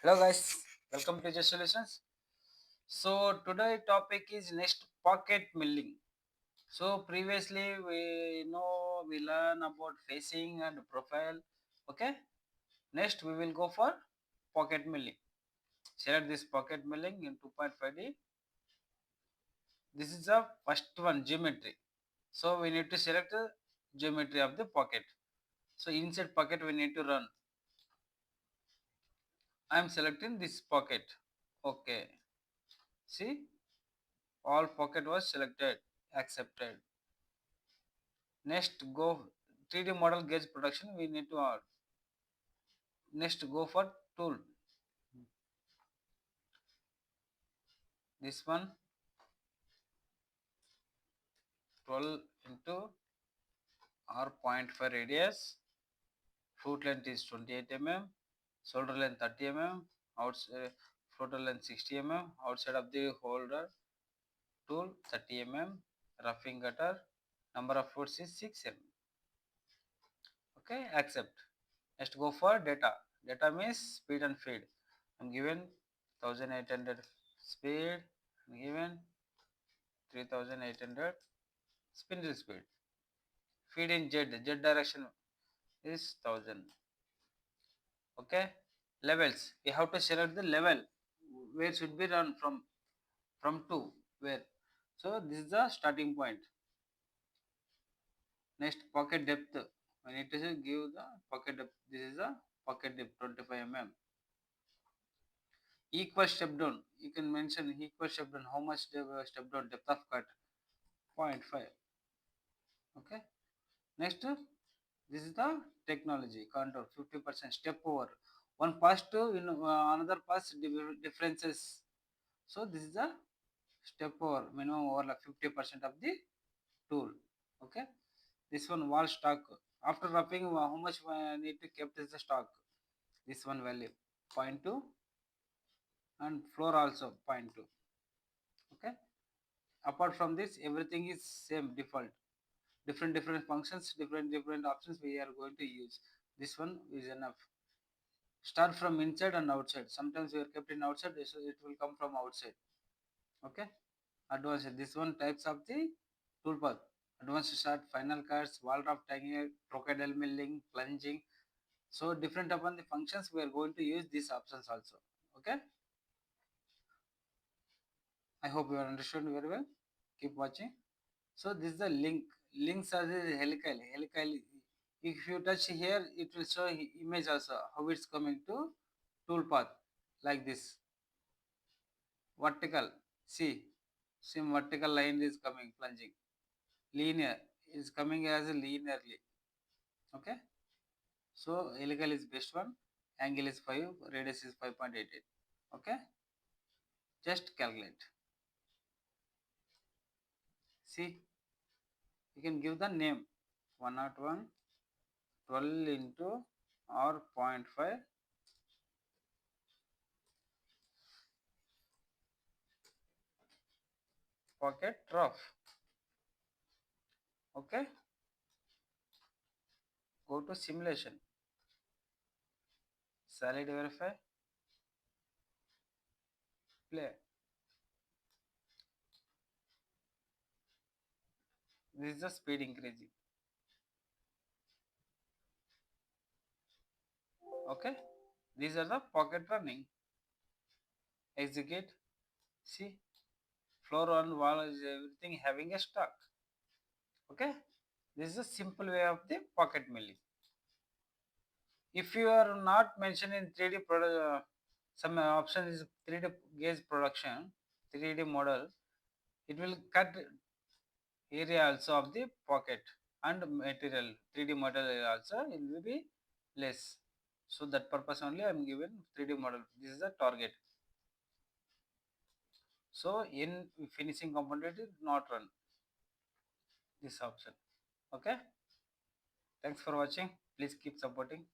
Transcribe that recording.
Hello guys, welcome to Just Solutions. So today topic is next pocket milling. So previously we learn about facing and profile. Okay. Next we will go for pocket milling. Select this pocket milling in 2.5D. This is the first one geometry. So we need to select the geometry of the pocket. So inside pocket we need to run. I am selecting this pocket. Okay. See, all pocket was selected, accepted. Next go 3D model gauge production we need to add. Next go for tool. This one 12 into r zero point 5 radius. Fruit length is 28 mm. Shoulder length 30 mm. Outside floater length 60 mm. Outside of the holder tool 30 mm. Roughing gutter. Number of fruits is 6 mm. Okay, accept. Next go for data. Data means speed and feed. I'm given 1800 speed. I'm given 3800 spindle speed. Feed in Z direction is 1000. Okay. Levels. We have to select the level where should be run from to where. So this is the starting point. Next pocket depth. We need to give the pocket depth. This is the pocket depth 25 mm. Equal step down. You can mention equal step down. How much step down depth of cut? 0.5. Okay. Next, this is the technology contour 50% step over. One pass to another pass differences. So this is the step over minimum over like 50% of the tool. Okay. This one wall stock. After wrapping, how much need to keep is the stock? This one value 0.2 and floor also 0.2. Okay. Apart from this, everything is same default. Different functions, different options we are going to use. This one is enough. Start from inside and outside. Sometimes we are kept in outside, so it will come from outside. Okay. Advanced. This one types of the toolpath. Advanced start, final cuts, wall drop tagging, crocodile milling, plunging. So different upon the functions we are going to use these options also. Okay. I hope you are understood very well. Keep watching. So this is the link. Links are the helical. Helical. If you touch here, it will show image also how it's coming to toolpath like this. Vertical. See, same vertical line is coming, plunging. Linear is coming as a linearly. Okay. So helical is best one. Angle is 5. Radius is 5.88. Okay. Just calculate. See, you can give the name 101 12 into or zero point 0.5 pocket trough. Okay. Go to simulation. Solid verify. Play. This is the speed increasing. Okay. These are the pocket running. Execute. See, floor on wall is everything having a stock. Okay. This is a simple way of the pocket milling. If you are not mentioning 3D product, some option is 3D gauge production, 3D model. It will cut area also of the pocket and material. 3D model also it will be less. So that purpose only I am given 3D model. This is the target. So in finishing component it not run this option. Okay. Thanks for watching. Please keep supporting.